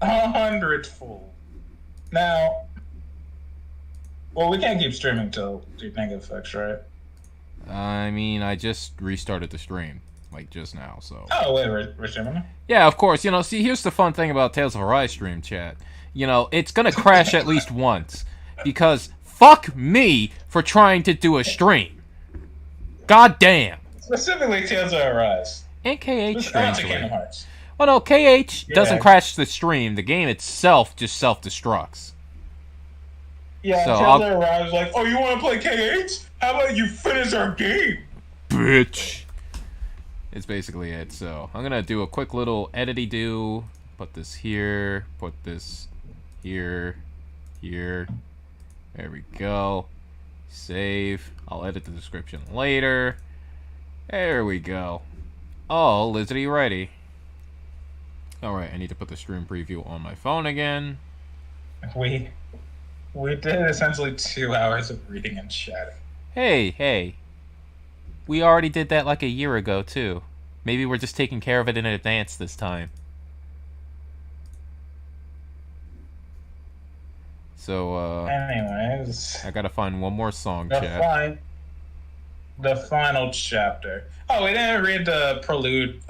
100-fold. Now, well, we can't keep streaming till do negative effects, right? I mean, I just restarted the stream, like, just now, so... Oh, wait, we're streaming now? Yeah, of course. You know, see, here's the fun thing about Tales of Arise stream, chat. You know, it's gonna crash at least once. Because fuck me for trying to do a stream. God damn. Specifically Tales of Arise. And KH, Strangely. Kingdom strangely. Hearts. Well, no, KH doesn't Yeah. crash the stream. The game itself just self-destructs. Yeah, So Tales I'll- of Arise was like, oh, you want to play KH? How about you finish our game? Bitch. It's basically it. So I'm gonna do a quick little edity-do. Put this here. Put this here. Here. There we go. Save. I'll edit the description later. There we go. All Lizardy ready. Alright, I need to put the stream preview on my phone again. We did essentially 2 hours of reading and chatting. Hey. We already did that like a year ago, too. Maybe we're just taking care of it in advance this time. So, Anyways, I gotta find one more song, chat. the final chapter. Oh, we didn't read the prelude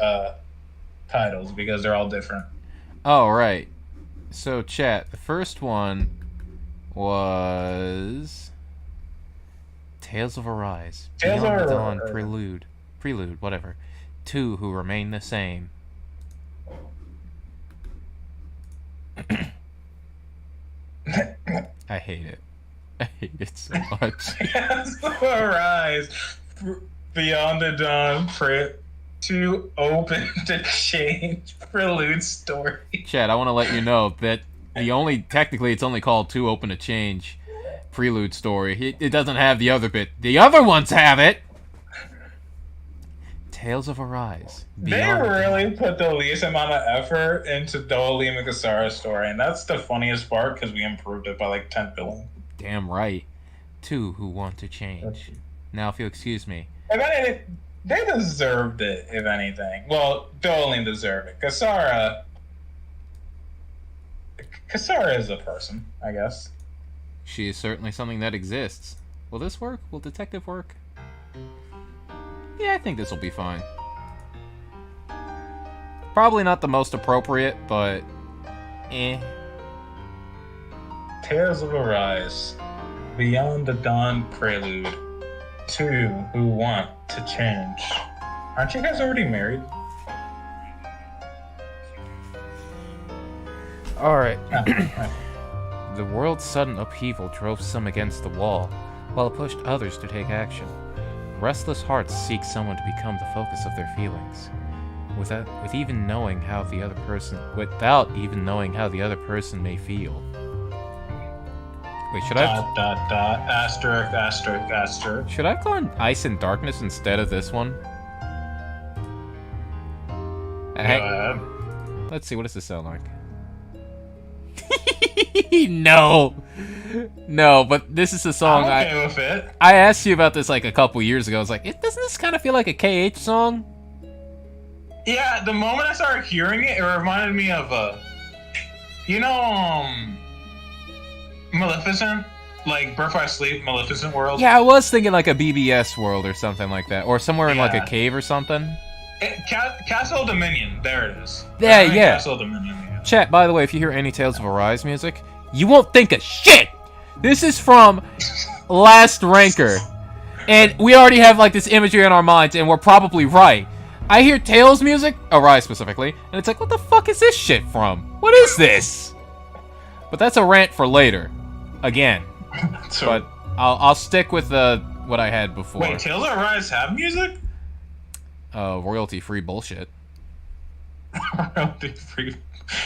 titles because they're all different. Oh, right. So, chat, the first one was... Tales of Arise. Tales Beyond of the Dawn, Arise. Prelude, whatever. Two Who Remain the Same. I hate it. I hate it so much. Tales of Arise, Beyond the Dawn, to open to change prelude story. Chad, I want to let you know that technically it's only called Two Open to Change Prelude Story. It doesn't have the other bit. The other ones have it! Tales of Arise. They really put the least amount of effort into Doalim and Kasara's story, and that's the funniest part because we improved it by like 10 billion. Damn right. Two Who Want to Change. Now, if you'll excuse me. If anything, they deserved it, if anything. Well, Doalim deserved it. Kasara is a person, I guess. She is certainly something that exists. Will this work? Will Detective work? Yeah, I think this will be fine. Probably not the most appropriate, but... Tales of Arise, Beyond the Dawn Prelude, Two Who Want to Change. Aren't you guys already married? Alright. The world's sudden upheaval drove some against the wall, while it pushed others to take action. Restless hearts seek someone to become the focus of their feelings. Without even knowing how the other person may feel. Wait, should I? Asterisk. Should I have gone Ice and Darkness instead of this one? Let's see, what does this sound like? No, but this is a song I'm okay with it. I asked you about this like a couple years ago. I was like, doesn't this kind of feel like a KH song? Yeah, the moment I started hearing it, it reminded me of Maleficent, like Birth by Sleep, Maleficent World. Yeah, I was thinking like a BBS world or something like that, or somewhere in like a cave or something. Castle Dominion, there it is. Yeah. Castle Dominion. Yeah. Chat, by the way, if you hear any Tales of Arise music, you won't think of shit! This is from Last Ranker. And we already have like this imagery in our minds, and we're probably right. I hear Tales music, Arise specifically, and it's like, what the fuck is this shit from? What is this? But that's a rant for later. Again. But I'll stick with what I had before. Wait, Tales of Arise have music? Royalty-free bullshit. Royalty-free.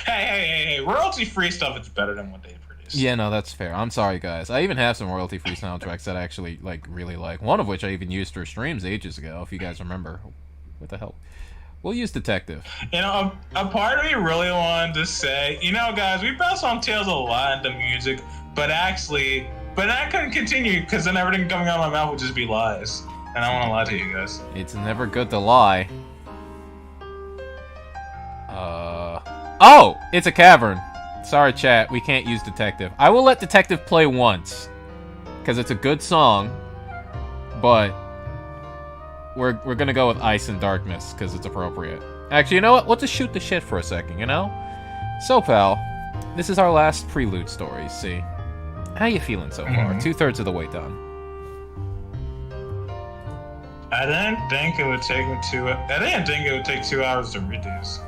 Hey, royalty-free stuff is better than what they produce. Yeah, no, that's fair. I'm sorry, guys. I even have some royalty-free soundtracks that I actually really like. One of which I even used for streams ages ago, if you guys remember. What the hell? We'll use Detective. You know, a part of me really wanted to say, you know, guys, we bounce on Tales a lot into music, but I couldn't continue because then everything coming out of my mouth would just be lies. And I want to lie to you guys. It's never good to lie. Oh! It's a cavern. Sorry, chat. We can't use Detective. I will let Detective play once. Because it's a good song. But we're gonna go with Ice and Darkness because it's appropriate. Actually, you know what? Let's just shoot the shit for a second, you know? So, pal, this is our last prelude story, see? How you feeling so far? 2/3 of the way done. I didn't think it would take me I didn't think it would take 2 hours to read these.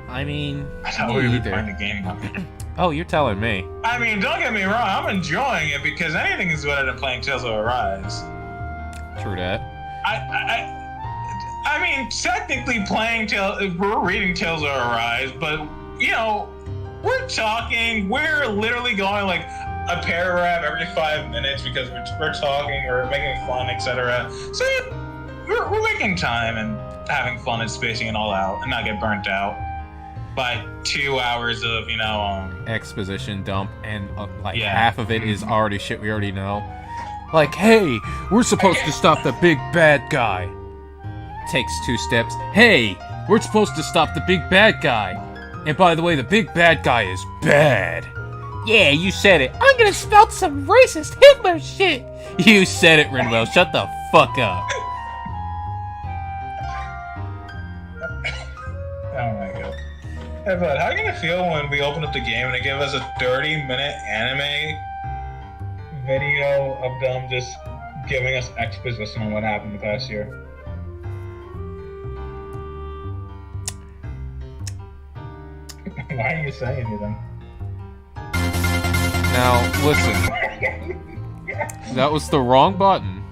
I mean, I thought we would be playing the game. Oh, you're telling me. I mean, don't get me wrong. I'm enjoying it because anything is better than playing Tales of Arise. True that. I mean, technically we're reading Tales of Arise, but you know, we're talking. We're literally going like a paragraph every 5 minutes because we're talking, we're making fun, etc. So we're making time and having fun and spacing it all out and not get burnt out by 2 hours of exposition dump, and Yeah. half of it is already shit we already know. Like, hey, we're supposed to stop the big bad guy. Takes 2 steps. Hey, we're supposed to stop the big bad guy. And by the way, the big bad guy is bad. Yeah, you said it. I'm gonna spout some racist Hitler shit. You said it, Rinwell. Shut the fuck up. Oh my god. Hey bud, how are you gonna feel when we open up the game and they give us a 30-minute anime video of them just giving us exposition on what happened the past year? Why are you saying anything? Now, listen. That was the wrong button.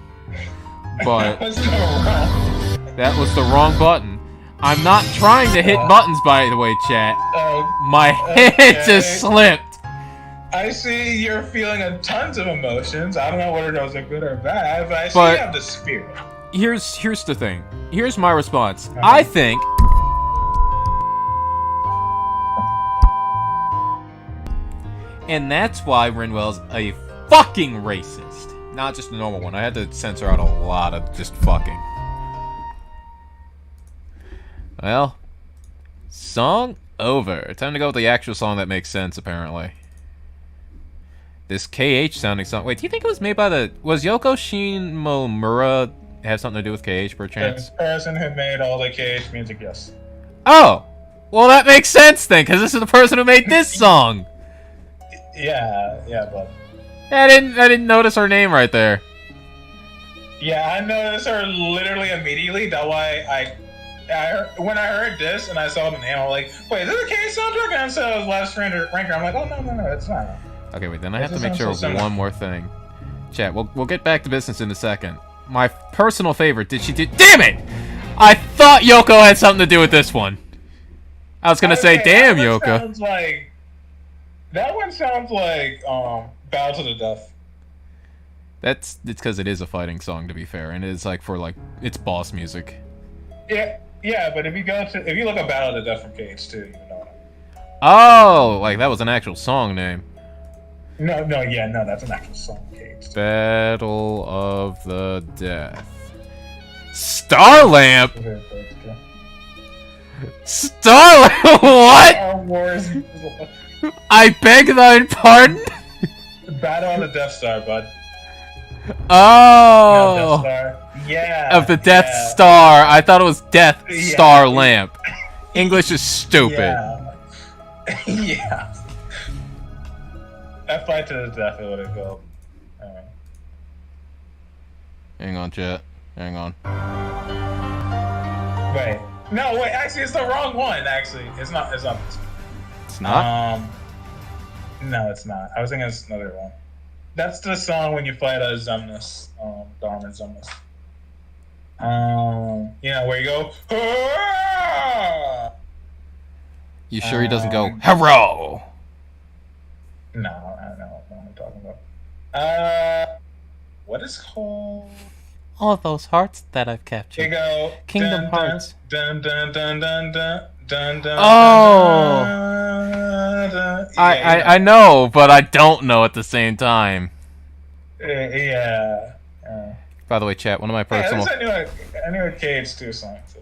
But that was the wrong button. I'm not trying to hit buttons, by the way, chat. My head just slipped. I see you're feeling tons of emotions. I don't know whether those are good or bad, but I see you have the spirit. Here's the thing. Here's my response. I think and that's why Rinwell's a fucking racist. Not just a normal one. I had to censor out a lot of just fucking. Well, song over. Time to go with the actual song that makes sense, apparently. This KH sounding song. Wait, do you think it was made by was Yoko Shimomura have something to do with KH, perchance? The person who made all the KH music, yes. Oh! Well, that makes sense then, because this is the person who made this song! Yeah, but I didn't notice her name right there. Yeah, I noticed her literally immediately. That's why when I heard this and I saw the name, I'm like, wait, is this a KH soundtrack? And so it was Last Ranker. I'm like, oh no, it's not. Okay, wait, then I have to make sure of one more thing. Chat, we'll get back to business in a second. My personal favorite, damn it! I thought Yoko had something to do with this one. I was gonna say, damn, Yoko. That one sounds like Bow to the Death. It's because it is a fighting song, to be fair, and it's like it's boss music. Yeah, but if you look up Battle of the Death from KH2, you know. Oh, like that was an actual song name. No, that's an actual song. KH2. Battle of the Death. Starlamp. Starlamp. What? Star Wars. I beg thine pardon. Battle of the Death Star, bud. Oh. Death Star. Yeah. Of the Death Star. I thought it was Death Star Lamp. English is stupid. Yeah. That fight to the death, it would go. Alright. Hang on, chat. Hang on. Wait. No, wait. Actually, it's the wrong one. Actually, it's not. It's not this one. It's not? No, it's not. I was thinking it's another one. That's the song when you fight a Xemnas, Dharma Xemnas. Where you go, Hurrah! You sure he doesn't go, Hurrah! No, I don't know what I'm talking about. What is called? All those hearts that I've captured. You go, Kingdom Hearts. Dun, dun, dun, dun, dun, dun, dun, oh! Dun, I know, but I don't know at the same time. Yeah. By the way, chat, one of my personal... I knew a KH2 song, too.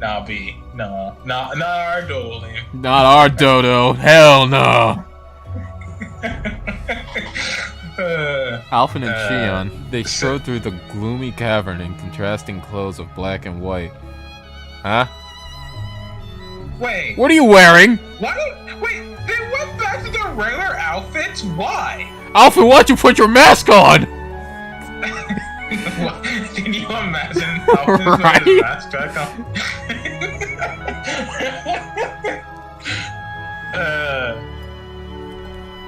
Nah, B. No. Not our Dodo. Not our Dodo. Hell no. Alphen and Shion, they strode through the gloomy cavern in contrasting clothes of black and white. Huh? Wait. What are you wearing? Wait, they went back to their regular outfits? Why? Alphen, why'd you put your mask on? Can you imagine Alphen with his mask back on?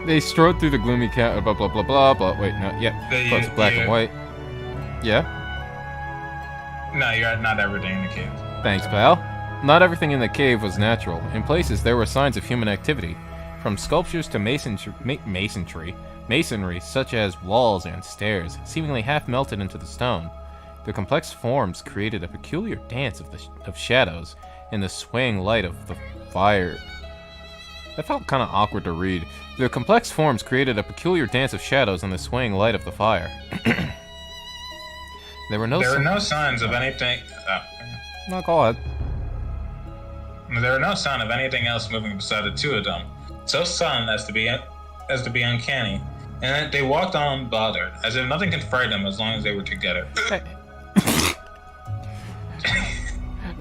They strode through the gloomy cat. Blah blah blah blah blah. Wait, no, yeah. Clothes of black and white. Yeah. No, you're not everything in the cave. Thanks, pal. Not everything in the cave was natural. In places, there were signs of human activity, from sculptures to masonry, such as walls and stairs, seemingly half melted into the stone. The complex forms created a peculiar dance of shadows in the swaying light of the fire. That felt kind of awkward to read. The complex forms created a peculiar dance of shadows in the swaying light of the fire. There were no signs of anything. No, go ahead. There were no sign of anything else moving beside the two of them, so silent as to be uncanny. And they walked on bothered, as if nothing could frighten them as long as they were together.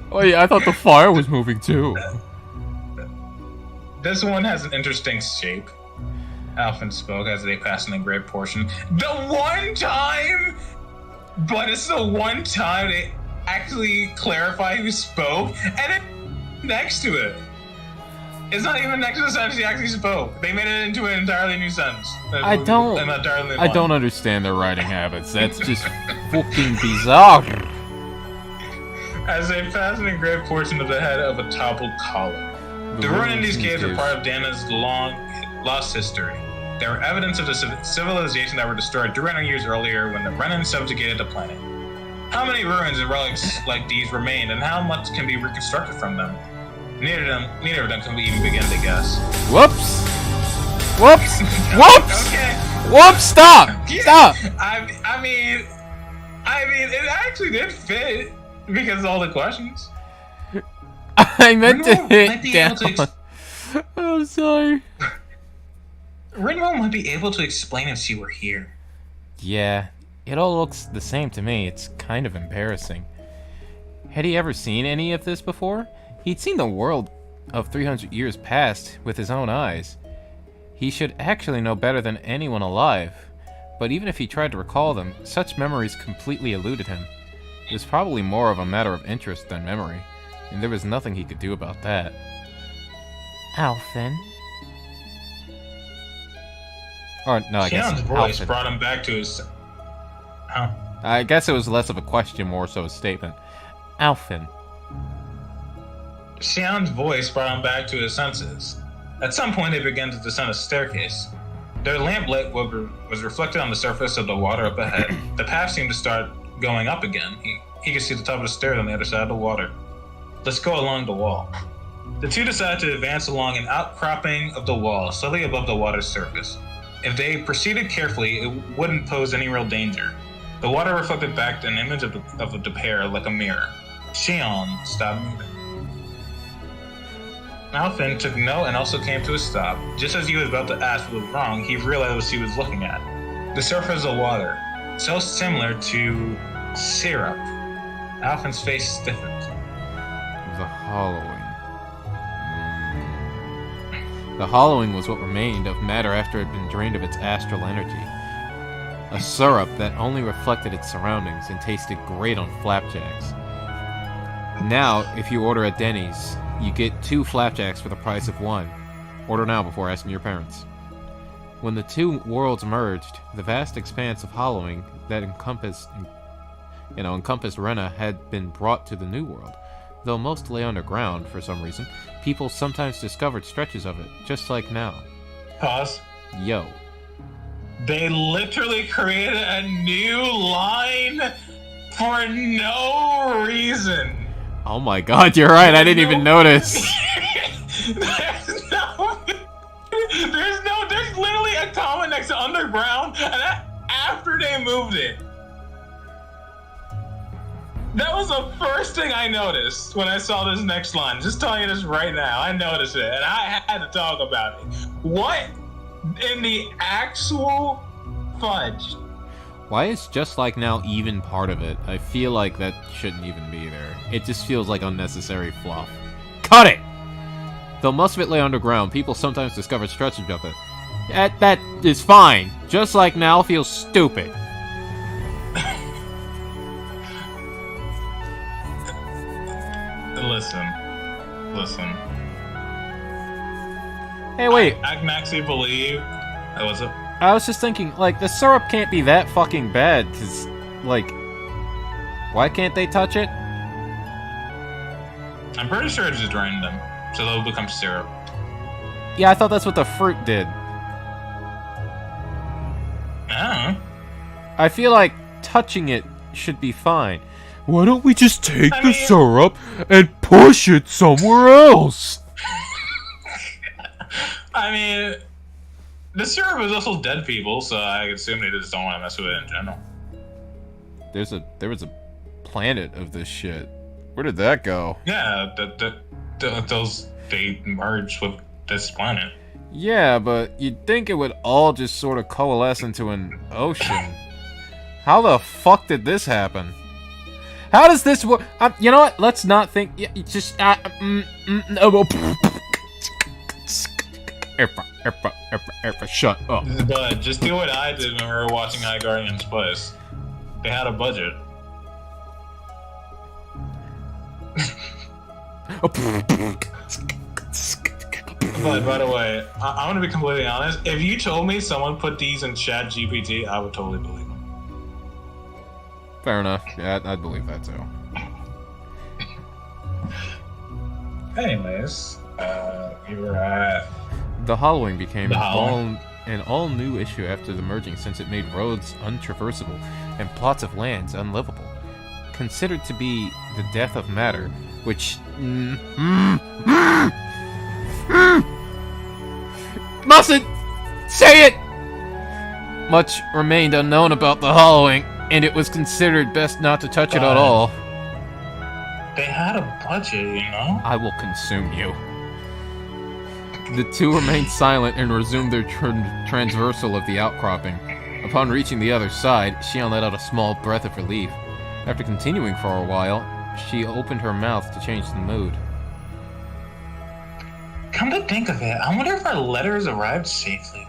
Oh yeah, I thought the fire was moving too. This one has an interesting shape. Alphen spoke as they passed in a great portion. The one time! But it's the one time they actually clarify who spoke, and it next to it. It's not even next to the sentence he actually spoke. They made it into an entirely new sentence. I don't understand their writing habits. That's just fucking bizarre. As they passed in a great portion of the head of a toppled column. The ruins in these caves are part of Dana's long lost history. They were evidence of the civilization that were destroyed 300 years earlier when the Renan subjugated the planet. How many ruins and relics like these remain, and how much can be reconstructed from them? Neither of them can we even begin to guess. Whoops! Whoops! Whoops! Okay. Whoops! Stop! Yeah. Stop! I mean, it actually did fit because of all the questions. I meant to hit down. I'm sorry. Rinwell might be able to explain if she were here. Yeah, it all looks the same to me. It's kind of embarrassing. Had he ever seen any of this before? He'd seen the world of 300 years past with his own eyes. He should actually know better than anyone alive. But even if he tried to recall them, such memories completely eluded him. It was probably more of a matter of interest than memory, and there was nothing he could do about that. Alphen? Or, no, I guess Shion's voice Alphen. brought him back to his... Huh? I guess it was less of a question, more so a statement. Alphen. Shion's voice brought him back to his senses. At some point, they began to descend a staircase. Their lamplit was reflected on the surface of the water up ahead. The path seemed to start going up again. He could see the top of the stairs on the other side of the water. Let's go along the wall. The two decided to advance along an outcropping of the wall, slightly above the water's surface. If they proceeded carefully, it wouldn't pose any real danger. The water reflected back an image of the pair like a mirror. Shion stopped moving. Alphen took note and also came to a stop. Just as he was about to ask what was wrong, he realized what she was looking at. The surface of water, so similar to syrup. Alphen's face stiffened. The hollowing. The hollowing was what remained of matter after it had been drained of its astral energy. A syrup that only reflected its surroundings and tasted great on flapjacks. Now, if you order at Denny's, you get 2 flapjacks for the price of 1. Order now before asking your parents. When the two worlds merged, the vast expanse of hollowing that encompassed Rena had been brought to the New World. Though most lay underground for some reason, people sometimes discovered stretches of it, just like now. Pause. Yo. They literally created a new line for no reason. Oh my god, you're right, I didn't even notice. There's literally a comment next to underground, and after they moved it. That was the first thing I noticed when I saw this next line. Just telling you this right now. I noticed it, and I had to talk about it. What in the actual fudge? Why is Just Like Now even part of it? I feel like that shouldn't even be there. It just feels like unnecessary fluff. Cut it! Though most of it lay underground, people sometimes discovered stretches of it. That is fine. Just Like Now feels stupid. Listen. Hey, wait. I can actually believe. What's up? I was just thinking, like, the syrup can't be that fucking bad, because, like, why can't they touch it? I'm pretty sure it just drained them, so they'll become syrup. Yeah, I thought that's what the fruit did. I don't know. I feel like touching it should be fine. Why don't we just take the syrup and push it somewhere else? I mean, the syrup is also dead people, so I assume they just don't want to mess with it in general. There was a planet of this shit. Where did that go? Yeah, they merged with this planet. Yeah, but you'd think it would all just sort of coalesce into an ocean. How the fuck did this happen? How does this work? You know what? Let's not think. Yeah, just shut up. But just do what I did when we were watching High Guardian Spice. They had a budget. But by the way, I'm gonna be completely honest. If you told me someone put these in Chat GPT, I would totally believe them. Fair enough. Yeah, I'd believe that too. Anyways, we were at The Hollowing became The Hollowing. an all-new issue after the merging, since it made roads untraversable and plots of lands unlivable. Considered to be the death of matter, which mustn't say it. Much remained unknown about the Hollowing, and it was considered best not to touch it at all. They had a budget, you know? I will consume you. The two remained silent and resumed their transversal of the outcropping. Upon reaching the other side, Xion let out a small breath of relief. After continuing for a while, she opened her mouth to change the mood. Come to think of it, I wonder if our letters arrived safely.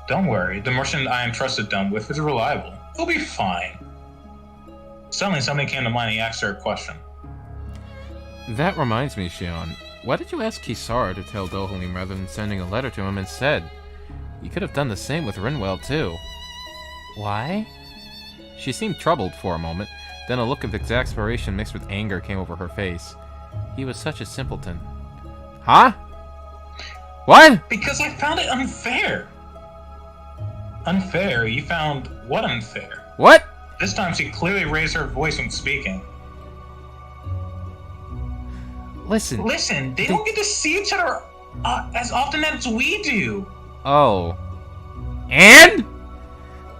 Don't worry, the merchant I entrusted them with is reliable. He'll be fine. Suddenly something came to mind and he asked her a question. That reminds me, Xion. Why did you ask Kisara to tell Dohalim rather than sending a letter to him instead? You could have done the same with Rinwell, too. Why? She seemed troubled for a moment, then a look of exasperation mixed with anger came over her face. He was such a simpleton. Huh? What? Because I found it unfair. Unfair? You found what unfair? What? This time she clearly raised her voice when speaking. Listen, they don't get to see each other as often as we do. Oh. And?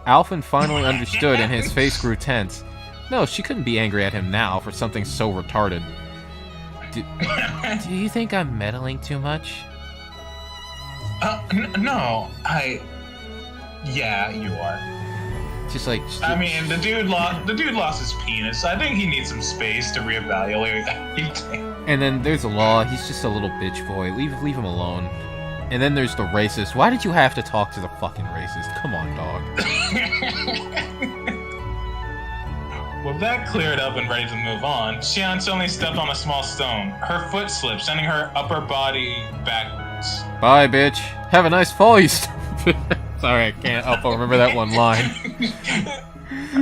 Alphen finally understood and his face grew tense. No, she couldn't be angry at him now for something so retarded. Do you think I'm meddling too much? No, yeah, you are. Just like... I mean, the dude lost his penis. I think he needs some space to reevaluate everything. And then there's the law. He's just a little bitch boy. Leave him alone. And then there's the racist. Why did you have to talk to the fucking racist? Come on, dog. With that cleared up and ready to move on, Xion suddenly stepped on a small stone. Her foot slipped, sending her upper body backwards. Bye, bitch. Have a nice fall, you stupid. Sorry, I can't help but remember that one line.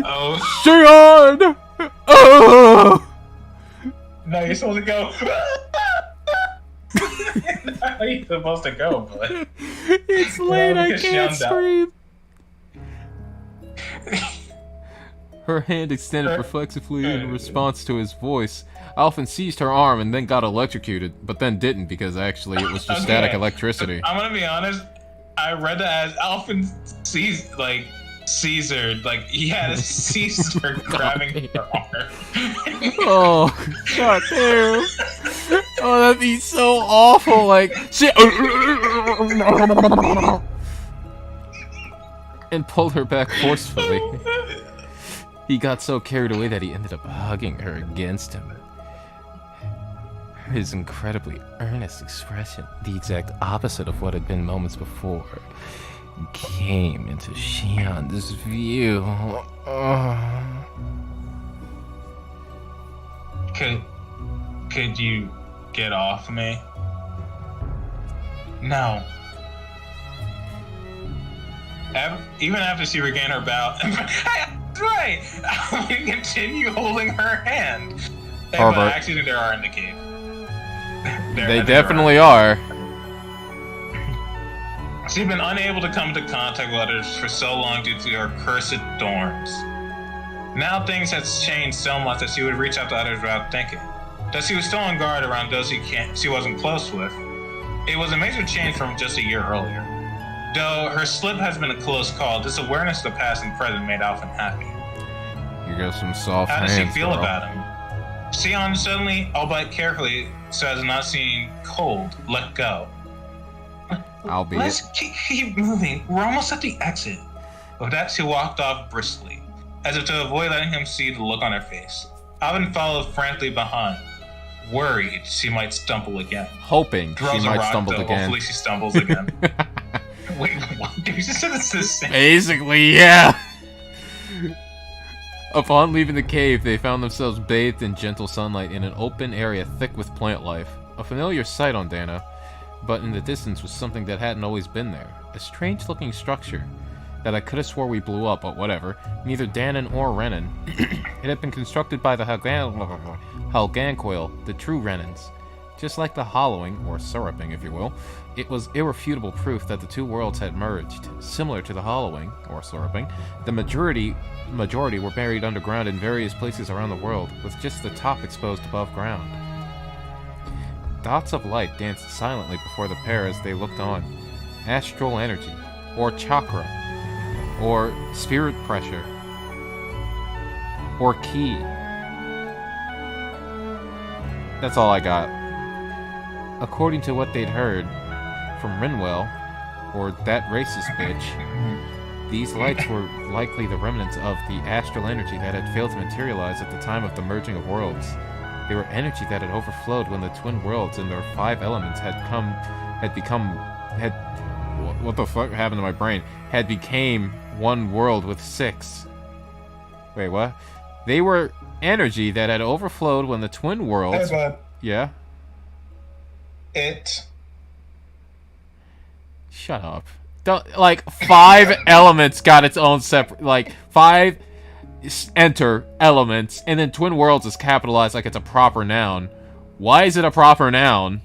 Oh. Xion! Oh! No, you're supposed to go. How are you supposed to go, bud? It's late, I can't scream. Her hand extended reflexively in response to his voice. Alphen seized her arm and then got electrocuted, but then didn't because actually it was just static electricity. I'm gonna be honest. I read that as Alphen sees, like, Caesar, like, he had a Caesar grabbing her arm. Oh, god damn. Oh, that'd be so awful. Like, shit. And pulled her back forcefully. He got so carried away that he ended up hugging her against him. His incredibly earnest expression, the exact opposite of what had been moments before, came into Xian's view. Could you get off me? No. Even after she regained her balance, that's right. I'm gonna continue holding her hand. But actually, there are in the cave. They definitely are. She's been unable to come into contact with others for so long due to her cursed thorns. Now things have changed so much that she would reach out to others without thinking. That she was still on guard around those she wasn't close with. It was a major change from just a year earlier. Though her slip has been a close call, this awareness of the past and present made Alphen happy. Here goes some soft hands. How does she feel about him? Xian suddenly, albeit carefully, so as not seem cold, let go. Let's keep moving. We're almost at the exit. With that, she walked off briskly, as if to avoid letting him see the look on her face. Alvin followed frantically behind, worried she might stumble again. Hoping she might stumble again. Hopefully she stumbles again. Wait, what? Did you just say this the same? Basically, yeah. Upon leaving the cave, they found themselves bathed in gentle sunlight in an open area thick with plant life. A familiar sight on Dana, but in the distance was something that hadn't always been there. A strange-looking structure that I could have swore we blew up, but whatever. Neither Danon or Renan. It had been constructed by the Halgancoil, the true Renans. Just like the hollowing, or surruping if you will, it was irrefutable proof that the two worlds had merged. Similar to the hollowing, or surruping, the majority were buried underground in various places around the world, with just the top exposed above ground. Dots of light danced silently before the pair as they looked on. Astral energy, or chakra, or spirit pressure, or ki. That's all I got. According to what they'd heard from Rinwell, or that racist bitch, these lights were likely the remnants of the astral energy that had failed to materialize at the time of the merging of worlds. They were energy that had overflowed when the twin worlds and their 5 elements what the fuck happened to my brain? Had became one world with 6. Wait, what? They were energy that had overflowed when the twin worlds... Hey, bud. Yeah? It. Shut up. Don't, like, 5 elements got its own separate... Like, 5 enter elements, and then twin worlds is capitalized like it's a proper noun. Why is it a proper noun?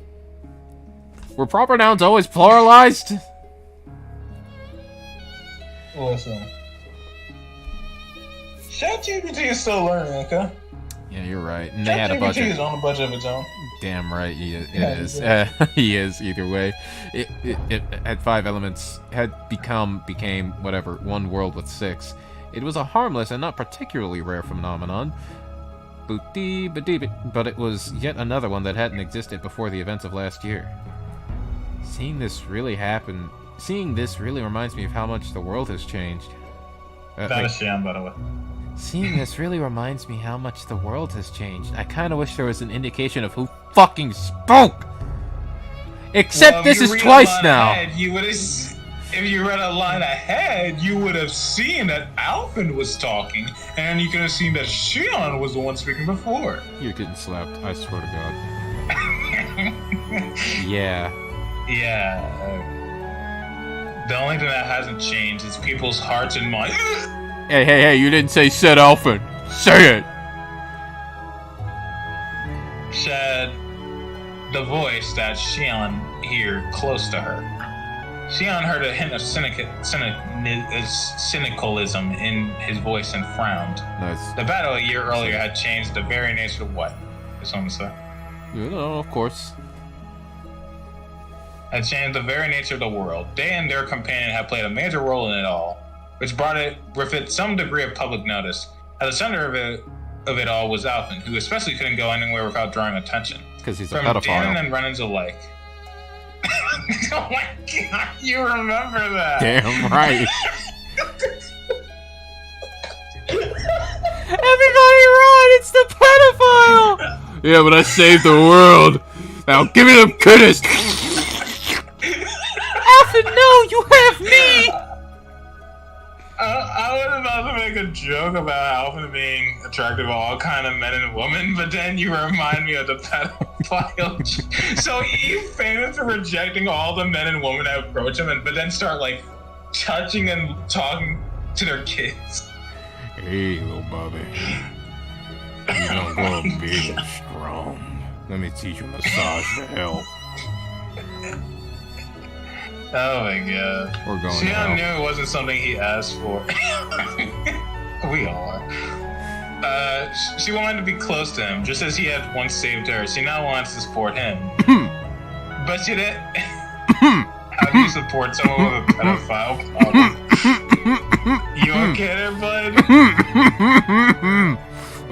Were proper nouns always pluralized? Listen. ChatGPT is still learning, okay? Yeah, you're right. And they had a budget. ChatGPT is on a budget of its own. Damn right, it is. He is. Either way, it had 5 elements. Became whatever 1 world with 6. It was a harmless and not particularly rare phenomenon. But it was yet another one that hadn't existed before the events of last year. Seeing this really reminds me of how much the world has changed. That is Xian, by the way. Seeing this really reminds me how much the world has changed. I kind of wish there was an indication of who fucking spoke! Except this is twice now! If you read a line ahead, you would have seen that Alphen was talking, and you could have seen that Xian was the one speaking before. You're getting slapped, I swear to God. Yeah. Yeah. The only thing that hasn't changed is people's hearts and minds. Hey, you didn't say said Alphen. Say it! Said the voice that Xian heard close to her. Xian heard a hint of cynicalism in his voice and frowned. Nice. The battle a year earlier had changed the very nature of what? Just want to say. You know, of course. Had changed the very nature of the world. They and their companion had played a major role in it all. which brought it with it some degree of public notice. At the center of it all was Alphen, who especially couldn't go anywhere without drawing attention. Because he's a From pedophile. Danon and Renans alike. Oh my god, you remember that? Damn right. Everybody run! It's the pedophile! Yeah, but I saved the world. Now give me them goodness. Alphen, no, you have me. I was about to make a joke about Alphen being attractive to all kind of men and women, but then you remind me of the pedophile. So he's famous for rejecting all the men and women that approach him, but then start like touching and talking to their kids. Hey, little Bobby. You don't grow big and strong. Let me teach you massage to help. Oh my god. We're going Xion now. knew it wasn't something he asked for. We all are. She wanted to be close to him, just as he had once saved her. She now wants to support him. But she didn't. How do you support someone with a pedophile problem? You okay there, bud?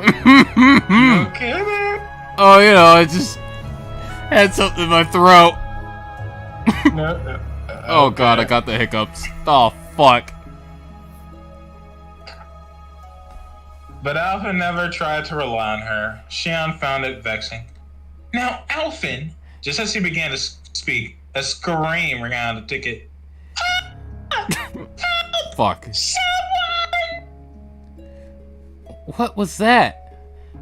You okay there? Oh, you know, I just had something in my throat. No. Oh god, I got the hiccups. Oh, fuck. But Alphen never tried to rely on her. Xion found it vexing. Now, Alphen, just as he began to speak, a scream rang out of the ticket. Fuck. Someone! What was that?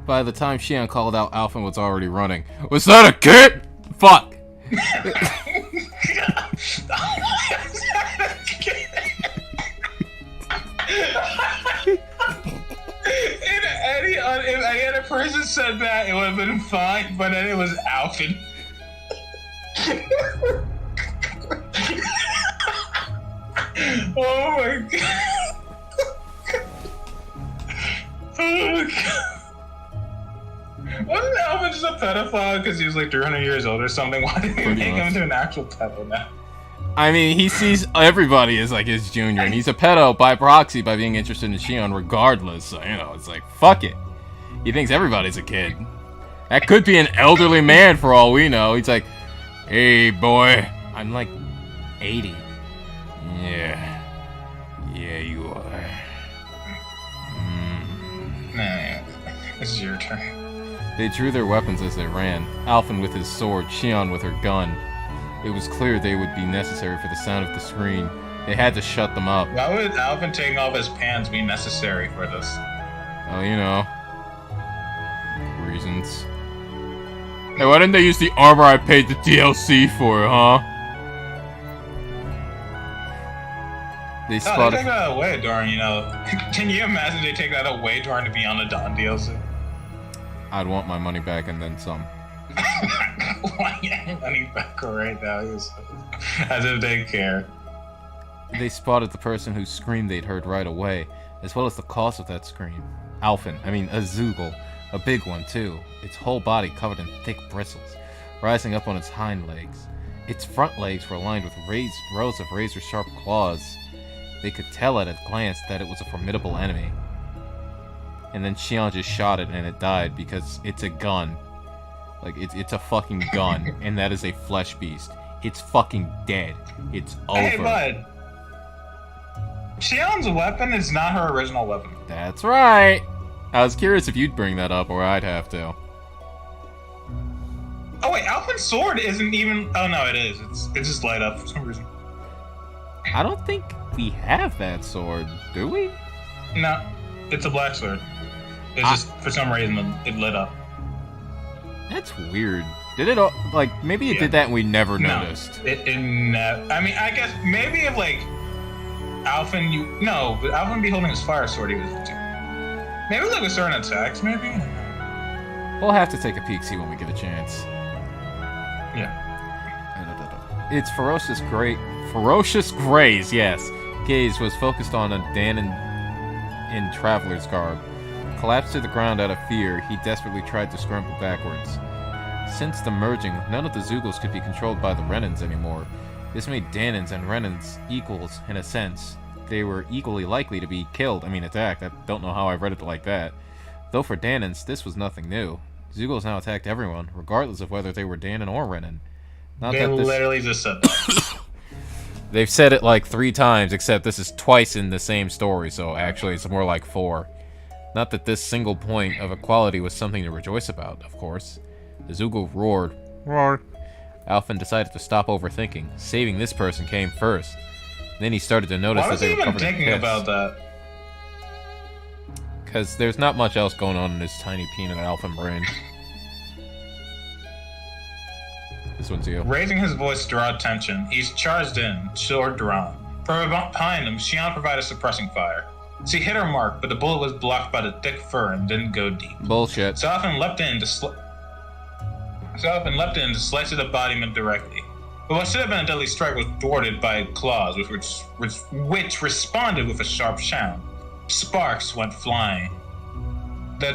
By the time Xion called out, Alphen was already running. Was that a kid? Fuck. If any other person said that, it would have been fine, but then it was Alphen. Oh my god. Oh my god. Wasn't Alvin just a pedophile because he was like 300 years old or something? Why did they make him into an actual pedo now? I mean, he sees everybody as like his junior, and he's a pedo by proxy by being interested in Xion regardless. So, you know, it's like, fuck it. He thinks everybody's a kid. That could be an elderly man for all we know. He's like, hey, boy. I'm like 80. Yeah. Yeah, you are. Nah, this is your turn. They drew their weapons as they ran, Alphen with his sword, Xion with her gun. It was clear they would be necessary for the sound of the scream. They had to shut them up. Why would Alvin taking off his pants be necessary for this? Oh, you know. Reasons. Hey, why didn't they use the armor I paid the DLC for, huh? They Oh, spotted... they take that away during, you know... Can you imagine they take that away during the Beyond the Dawn DLC? I'd want my money back and then some. Why get money back right now? As if they care. They spotted the person whose scream they'd heard right away, as well as the cause of that scream. A Zoogle. A big one, too. Its whole body covered in thick bristles, rising up on its hind legs. Its front legs were lined with rows of razor-sharp claws. They could tell at a glance that it was a formidable enemy. And then Xion just shot it and it died because it's a gun. Like, it's a fucking gun, and that is a flesh beast. It's fucking dead. It's over. Hey, bud. Xion's weapon is not her original weapon. That's right. I was curious if you'd bring that up, or I'd have to. Oh wait, Alphen's sword isn't even... Oh no, it is. It's just light up for some reason. I don't think we have that sword, do we? No, it's a black sword. It's just, for some reason, it lit up. That's weird. Did it, like, maybe it did that and we never noticed. I mean, I guess, maybe if, like, Alphen, no, but Alphen be holding his fire sword, he was too. Maybe, like, with certain attacks, maybe? We'll have to take a peek, see when we get a chance. Yeah. Its ferocious graze, yes, gaze was focused on a Danon in traveler's garb. Collapsed to the ground out of fear, he desperately tried to scramble backwards. Since the merging, none of the Zoogles could be controlled by the Renans anymore. This made Danons and Renans equals, in a sense. they were equally likely to be killed. I mean, attacked. I don't know how I read it like that. Though for Danans, this was nothing new. Zeugles now attacked everyone, regardless of whether they were Danan or Renan. They literally just said that. They've said it like 3 times, except this is twice in the same story, so actually it's more like 4. Not that this single point of equality was something to rejoice about, of course. The Zeugl roared. Roar. Alphen decided to stop overthinking. Saving this person came first. Then he started to notice that they were covered in piss. Why was he even thinking about that? Because there's not much else going on in his tiny peanut Alphen brain. This one's you. Raising his voice to draw attention, he's charged in, sword drawn. From behind him, Xion provided suppressing fire. She hit her mark, but the bullet was blocked by the thick fur and didn't go deep. Bullshit. So Alphen leapt in to slice his embodiment directly. But what should have been a deadly strike was thwarted by claws, which responded with a sharp sound. Sparks went flying. The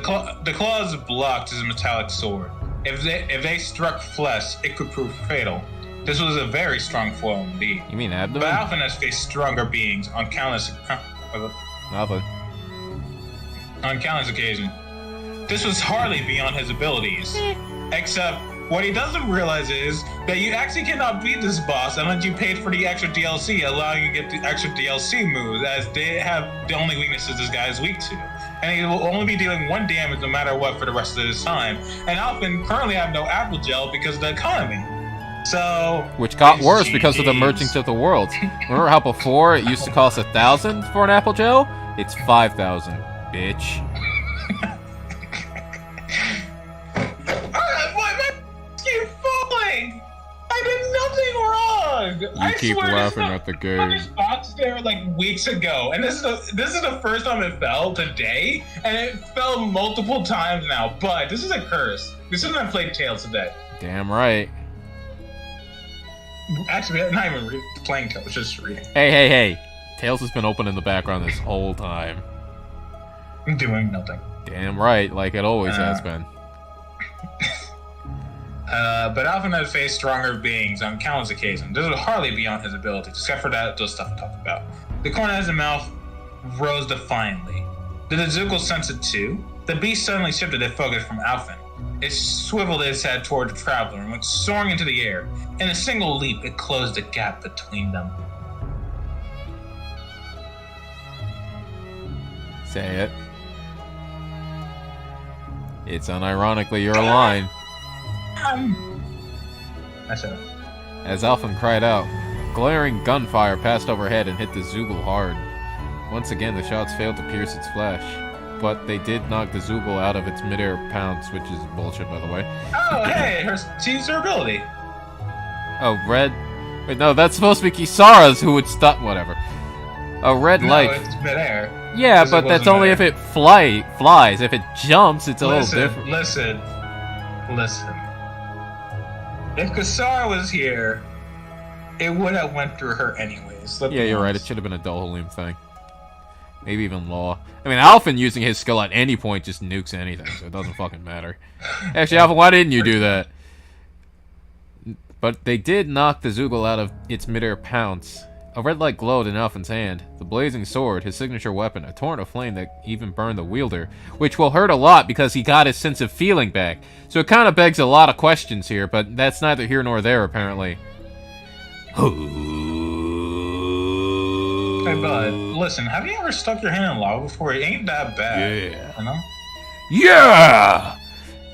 claws blocked his metallic sword. If they struck flesh, it could prove fatal. This was a very strong foil indeed. You mean abdomen? But Alphen has faced stronger beings on countless occasions. This was hardly beyond his abilities. Except, what he doesn't realize is that you actually cannot beat this boss unless you paid for the extra DLC, allowing you to get the extra DLC moves, as they have the only weaknesses this guy is weak to. And he will only be dealing 1 damage no matter what for the rest of his time. And Alphen currently have no apple gel because of the economy. So... Which got worse because of the merging of the worlds. Remember how before it used to cost 1,000 for an apple gel? It's 5,000, bitch. You keep laughing at the game. I boxed there like weeks ago, and this is the first time it fell today, and it fell multiple times now. But this is a curse. This isn't I played Tales today. Damn right. Actually, I'm not even playing Tales, just reading. Hey. Tales has been open in the background this whole time. I'm doing nothing. Damn right, like it always has been. But Alphen had faced stronger beings on countless occasions. This was hardly beyond his abilities, except for those stuff I talked about. The corner of his mouth rose defiantly. Did the Zeugl sense it too? The beast suddenly shifted its focus from Alphen. It swiveled its head toward the traveler and went soaring into the air. In a single leap, it closed the gap between them. Say it. It's unironically your line. I said it. As Alphen cried out, glaring gunfire passed overhead and hit the Zeugl hard. Once again, the shots failed to pierce its flesh, but they did knock the Zeugl out of its midair pounce, which is bullshit, by the way. Oh, hey, she's her ability. Oh, red? Wait, no, that's supposed to be Kisara's who would stop. Whatever. A red light. No, it's midair. Yeah, but that's only if it flies. If it jumps, it's a little different. Listen. If Kisara was here, it would have went through her anyways. Yeah, you're right. It should have been a Dohalim thing. Maybe even Law. I mean, Alphen using his skill at any point just nukes anything, so it doesn't fucking matter. Actually, Alphen, why didn't you do that? But they did knock the Zeugl out of its midair pounce. A red light glowed in Alphen's hand. The blazing sword, his signature weapon, a torrent of flame that even burned the wielder, which will hurt a lot because he got his sense of feeling back. So it kind of begs a lot of questions here, but that's neither here nor there, apparently. Hey, bud, listen, have you ever stuck your hand in lava before? It ain't that bad. Yeah. You know?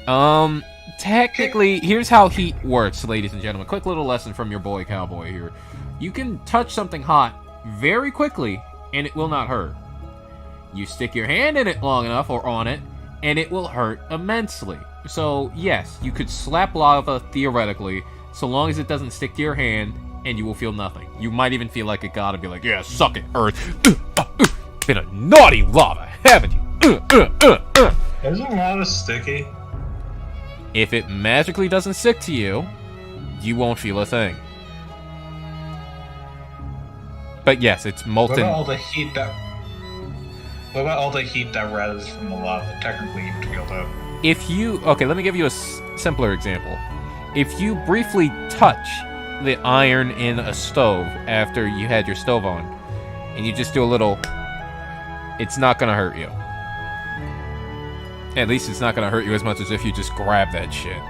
Yeah! Technically, here's how heat works, ladies and gentlemen. Quick little lesson from your boy Cowboy here. You can touch something hot very quickly, and it will not hurt. You stick your hand in it long enough, or on it, and it will hurt immensely. So, yes, you could slap lava, theoretically, so long as it doesn't stick to your hand, and you will feel nothing. You might even feel like a god and be like, yeah, suck it, Earth. Been a naughty lava, haven't you? Isn't lava sticky? If it magically doesn't stick to you, you won't feel a thing. But yes, it's molten. What about all the heat that rises from the lava? Technically, you would feel that. Okay, let me give you a simpler example. If you briefly touch the iron in a stove after you had your stove on, and you just do a little, it's not gonna hurt you. At least it's not gonna hurt you as much as if you just grab that shit.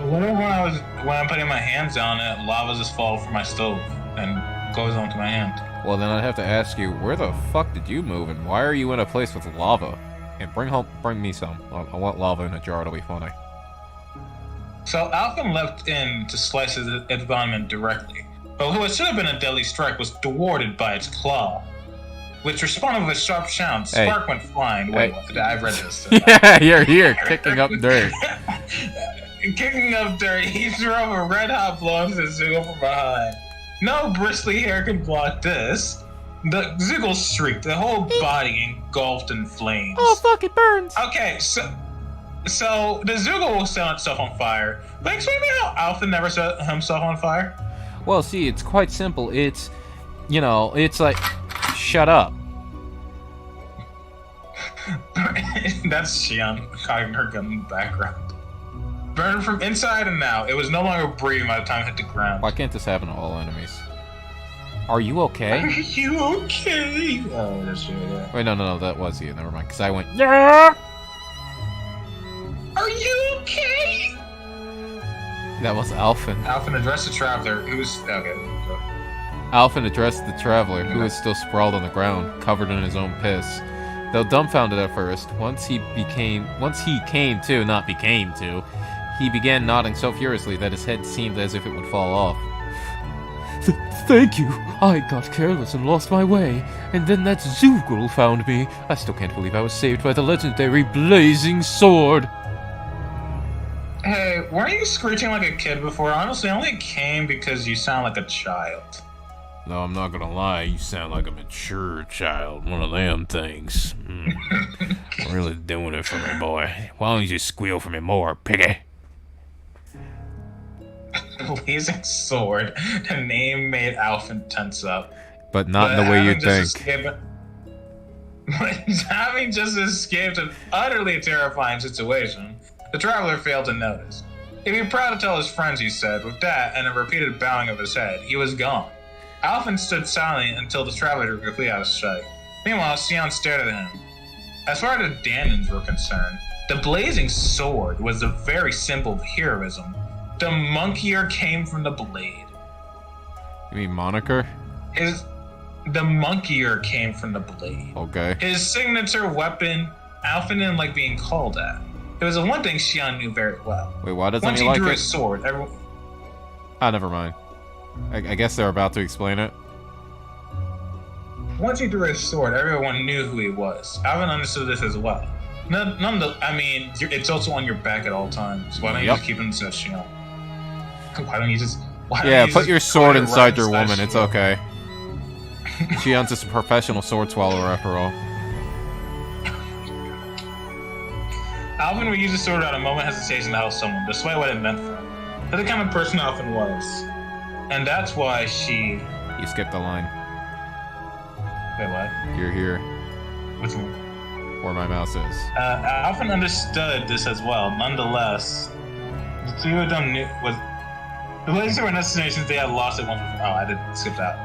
What if when I'm putting my hands on it, lava just falls from my stove and goes onto my hand? Well, then I'd have to ask you, where the fuck did you move, and why are you in a place with lava? And bring me some. I want lava in a jar. It'll be funny. So Alvin leapt in to slice his environment directly, but what should have been a deadly strike was thwarted by its claw, which responded with a sharp sound. Spark went flying. Wait, what? I've read this. Yeah, you're here, kicking up dirt. Kicking up dirt, he drove a red-hot blow into Zoogle from behind. No bristly hair could block this. The Zoogle shrieked, the whole body engulfed in flames. Oh, fuck, it burns! Okay, so the Zoogle will set itself on fire. But explain to me how Alpha never set himself on fire? Well, see, it's quite simple. It's, it's like, shut up. That's Xian cocking her gun in the background. Burned from inside and out. It was no longer breathing by the time it hit the ground. Why can't this happen to all enemies? Are you okay? Are you okay? Oh, that's you, yeah. Wait, no, that was you. Never mind, because I went, yeah! Are you okay? That was Alphen. Alphen addressed the traveler, who's... Okay, go. Alphen addressed the traveler, who was still sprawled on the ground, covered in his own piss. Though dumbfounded at first, once he came to, he began nodding so furiously that his head seemed as if it would fall off. Thank you. I got careless and lost my way, and then that Zoogle found me. I still can't believe I was saved by the legendary Blazing Sword. Hey, weren't you screeching like a kid before? Honestly, I only came because you sound like a child. No, I'm not gonna lie, you sound like a mature child. One of them things. Really doing it for me, boy. Why don't you just squeal for me more, piggy? Blazing Sword. The name made Alphen tense up. But not in the way you think. Having just escaped an utterly terrifying situation, the traveler failed to notice. He'd be proud to tell his friends, he said. With that and a repeated bowing of his head, he was gone. Alphen stood silently until the traveler was completely out of sight. Meanwhile, Xian stared at him. As far as the Danans were concerned, the Blazing Sword was a very symbol of heroism. The monkier came from the blade. You mean moniker? The monkier came from the blade. Okay. His signature weapon, Alphen didn't like being called that. It was the one thing Xian knew very well. Wait, why doesn't Once he like it? Once he drew his sword, everyone... Ah, never mind. I guess they're about to explain it. Once he drew his sword, everyone knew who he was. Alvin understood this as well. It's also on your back at all times. Why don't you just keep it inside Xian? Why don't you just... Put your sword inside your woman. It's okay. Xian's just a professional sword swallower after all. Alvin would use his sword without a moment's hesitation to help someone, despite what it meant for him. That's the kind of person Alvin was. And that's why she... You skipped the line. Wait, what? You're here. Which one? Where my mouse is. Alvin understood this as well. Nonetheless, the two of them knew... The Blazing Sword destinations they had lost it once before. Oh, I did skip that.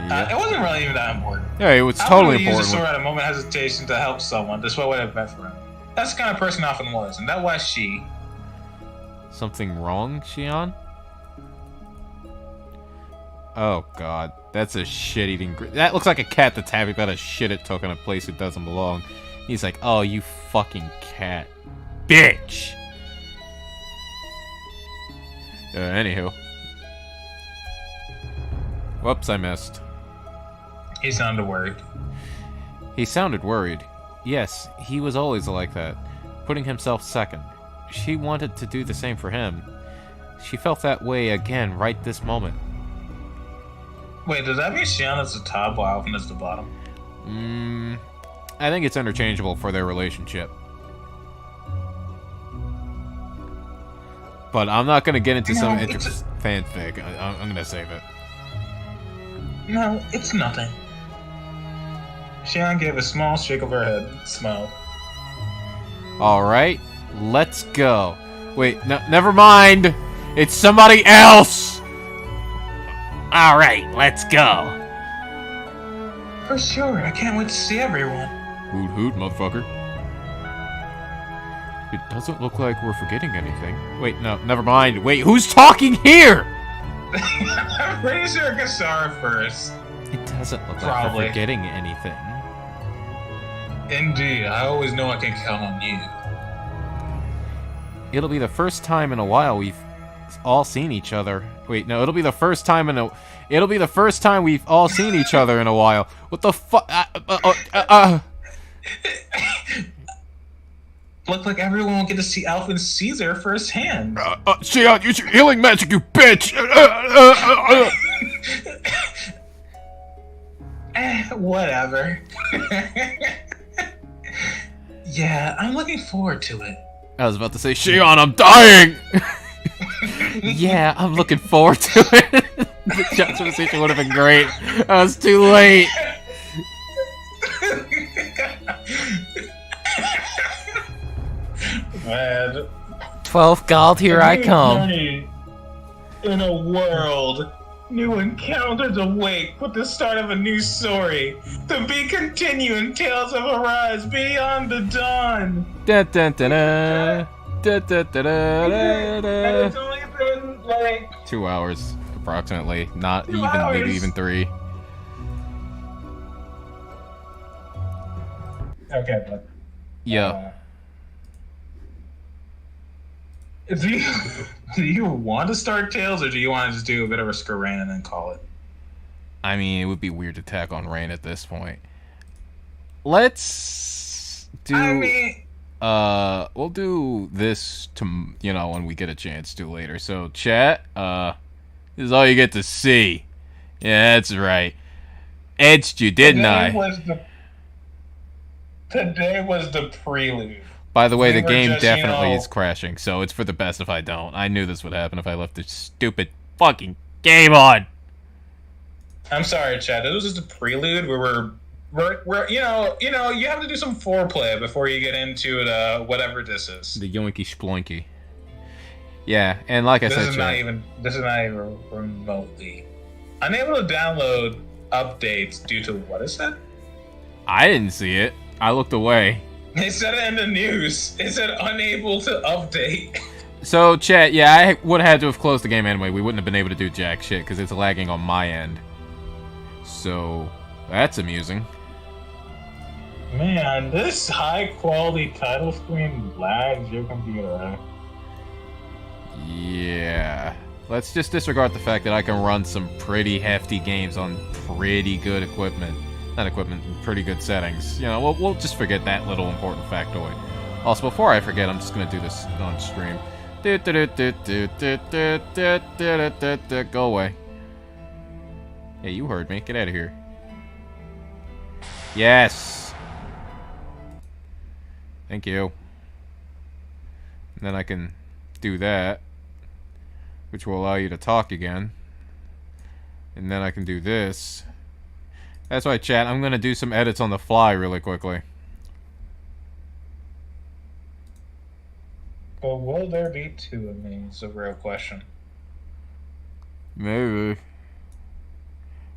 Yep. It wasn't really even that important. Yeah, it was Alvin totally would use important. the sword at a moment's hesitation to help someone, despite what it meant for him. That's the kind of person Alvin was, and that's why she... Something wrong, Xian? Oh god, that's a shit-eating... That looks like a cat that's happy about a shit it took in a place it doesn't belong. He's like, oh, you fucking cat. Bitch! Anywho. Whoops, I missed. He sounded worried. He sounded worried. Yes, he was always like that, putting himself second. She wanted to do the same for him. She felt that way again right this moment. Wait, does that mean Xian is the top while Alvin is the bottom? I think it's interchangeable for their relationship. But I'm not gonna get into some fanfic. I'm gonna save it. No, it's nothing. Xian gave a small shake of her head, smiled. Alright, let's go. Wait, no, never mind! It's somebody else! Alright, let's go. For sure. I can't wait to see everyone. Hoot hoot, motherfucker. It doesn't look like we're forgetting anything. Wait, no, never mind. Wait, who's talking here? I'm pretty sure Kasara first. It doesn't look like Probably. we're forgetting anything. Indeed, I always know I can count on you. It'll be the first time in a while we've all seen each other. Wait, no, it'll be the first time we've all seen each other in a while. What the fuck? Look like everyone will get to see Alpha and Caesar firsthand. Xion, use your healing magic, you bitch! Whatever. Yeah, I'm looking forward to it. I was about to say, Xion, I'm dying! Yeah, I'm looking forward to it. The juxtaposition would have been great. I was too late. Man. 12 gold, here I come. In a world, new encounters awake with the start of a new story. To be continuing Tales of Arise Beyond the Dawn. Dun, dun, dun, dun. Dun, dun, dun, dun, And dun, it's only been like 2 hours, approximately. Not 2 even, hours. maybe even 3. okay, but Yeah. do you want to start Tales, or do you want to just do a bit of a Skaran and then call it? I mean, it would be weird to tack on Rain at this point. Let's do... I mean, we'll do this when we get a chance to later. So, chat, this is all you get to see. Yeah, that's right. Edged you, didn't I? Today was the prelude. By the way, We the were game just, definitely is crashing, so it's for the best if I don't. I knew this would happen if I left this stupid fucking game on. I'm sorry, Chad. This was just a prelude where we're you have to do some foreplay before you get into whatever this is. The yoinky sploinky. Yeah, and like I This said, is not even remotely unable to download updates due to what is that? I didn't see it. I looked away. They said it in the news. It said unable to update. So, chat, yeah, I would have had to have closed the game anyway. We wouldn't have been able to do jack shit because it's lagging on my end. So, that's amusing. Man, this high quality title screen lags your computer. Yeah. Let's just disregard the fact that I can run some pretty hefty games on pretty good equipment. Not equipment, pretty good settings. You know, we'll just forget that little important factoid. Also, before I forget, I'm just gonna do this on stream. Go away. Yeah, you heard me. Get out of here. Yes. Thank you. And then I can do that, which will allow you to talk again. And then I can do this. That's right, chat. I'm gonna do some edits on the fly really quickly. But will there be two of me? It's a real question. Maybe.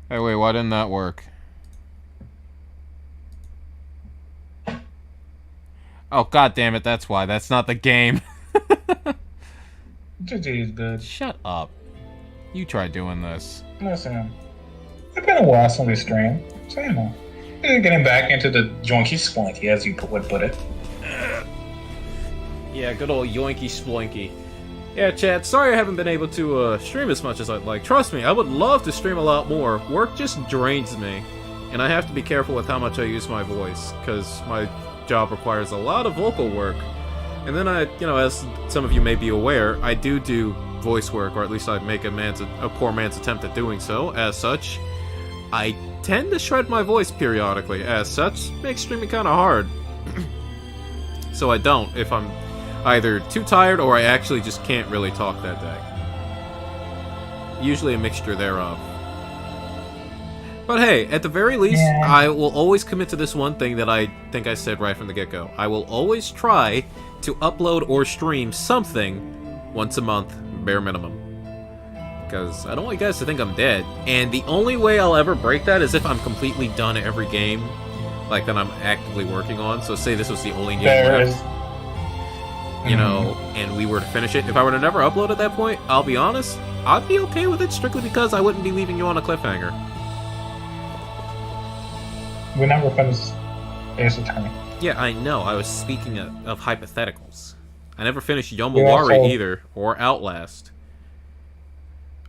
Hey, wait, why didn't that work? Oh, god damn it, that's why. That's not the game. GG's good. Shut up. You try doing this. Listen, it's been a while since we streamed, so you know. We're getting back into the joinky splunky, as you would put it. Yeah, good old yoinky sploinky. Yeah, chat, sorry I haven't been able to stream as much as I'd like. Trust me, I would love to stream a lot more. Work just drains me, and I have to be careful with how much I use my voice, because my job requires a lot of vocal work. And then as some of you may be aware, I do voice work, or at least I make a poor man's attempt at doing so. As such, I tend to shred my voice periodically. As such, makes streaming kind of hard. So I don't if I'm either too tired or I actually just can't really talk that day. Usually a mixture thereof. But hey, at the very least, Yeah. I will always commit to this one thing that I think I said right from the get-go. I will always try to upload or stream something once a month, bare minimum. because I don't want you guys to think I'm dead. And the only way I'll ever break that is if I'm completely done at every game, like that I'm actively working on. So say this was the only game There left, is. you know, and we were to finish it. If I were to never upload at that point, I'll be honest, I'd be okay with it strictly because I wouldn't be leaving you on a cliffhanger. We never finished Ace Attorney. Yeah, I know. I was speaking of hypotheticals. I never finished You Yomawari also- either, or Outlast,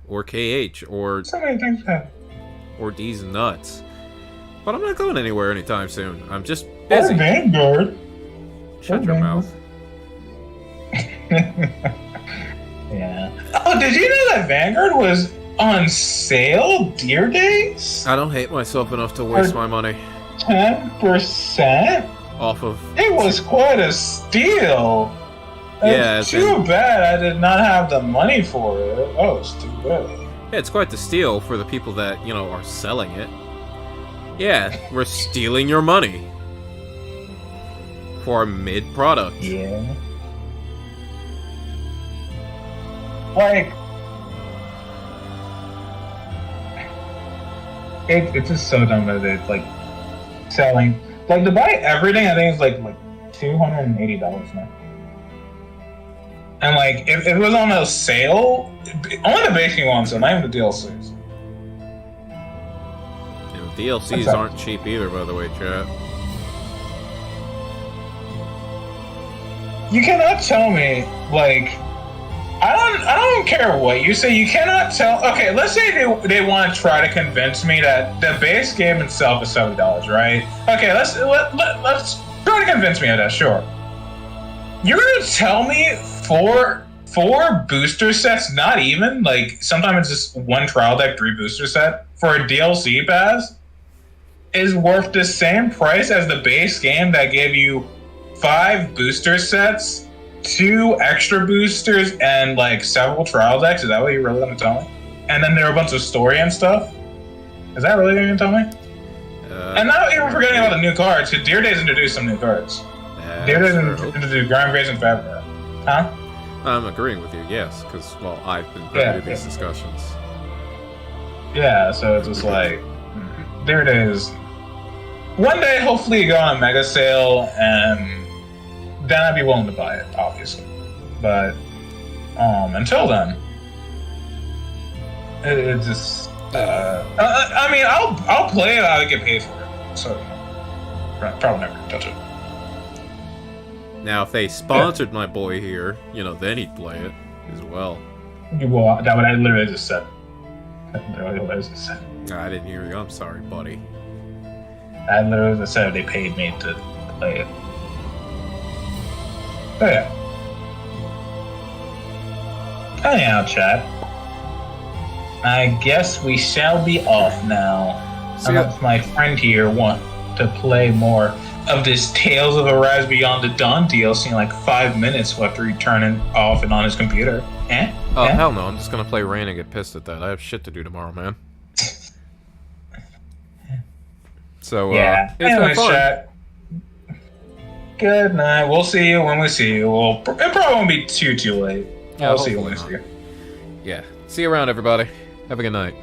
or KH, or So many things that. D's Nuts. But I'm not going anywhere anytime soon. I'm just Or busy. Vanguard. Shut or your Vanguard. mouth. Yeah. Oh, did you know that Vanguard was on sale Deer Days? I don't hate myself enough to waste my money 10%? off of... It was quite a steal. Yeah, It's too bad I did not have the money for it. Oh, it's too bad. Yeah, it's quite the steal for the people that, you know, are selling it. Yeah, we're stealing your money. For a mid-product. Yeah. Like, it's just so dumb that it's like selling. Like to buy everything, I think it's like $280 now. And like, if it was on a sale, only the base game ones, so not even the DLCs. And DLCs What's that? aren't cheap either, by the way, chat. You cannot tell me like. I don't care what you say. You cannot tell. Okay, let's say they want to try to convince me that the base game itself is $70, right? Okay, let's try to convince me of that. Sure. You're gonna tell me four booster sets, not even like sometimes it's just one trial deck, 3 booster set for a DLC pass is worth the same price as the base game that gave you 5 booster sets, 2 extra boosters, and like several trial decks? Is that what you're really gonna tell me? And then there are a bunch of story and stuff? Is that really what you're gonna tell me? And not even forgetting about the new cards, because Deer Days introduced some new cards. Deer Days introduced Grand Grace and February. Huh? I'm agreeing with you, yes, because, well, I've been privy to these discussions. Yeah, so it's just like, Deer Days. One day, hopefully, you go on a mega sale, and then I'd be willing to buy it, obviously. But until then, it just. I mean, I'll play it. I'll get paid for it. So probably never gonna touch it. Now, if they sponsored my boy here, you know, then he'd play it as well. Well, that what I literally just said. Literally what I just said. I didn't hear you. I'm sorry, buddy. I literally just said they paid me to play it. Oh yeah. Anyhow, chat. I guess we shall be off now. See ya. Unless my friend here want to play more of this Tales of Arise Beyond the Dawn DLC in like 5 minutes after he turn it off and on his computer. Eh? Oh, Eh? hell no. I'm just gonna play Rain and get pissed at that. I have shit to do tomorrow, man. So, Yeah. it's been Anyways, fun. chat. Good night. We'll see you when we see you. It probably won't be too late. Yeah, We'll see you when we hopefully see you. Yeah. See you around, everybody. Have a good night.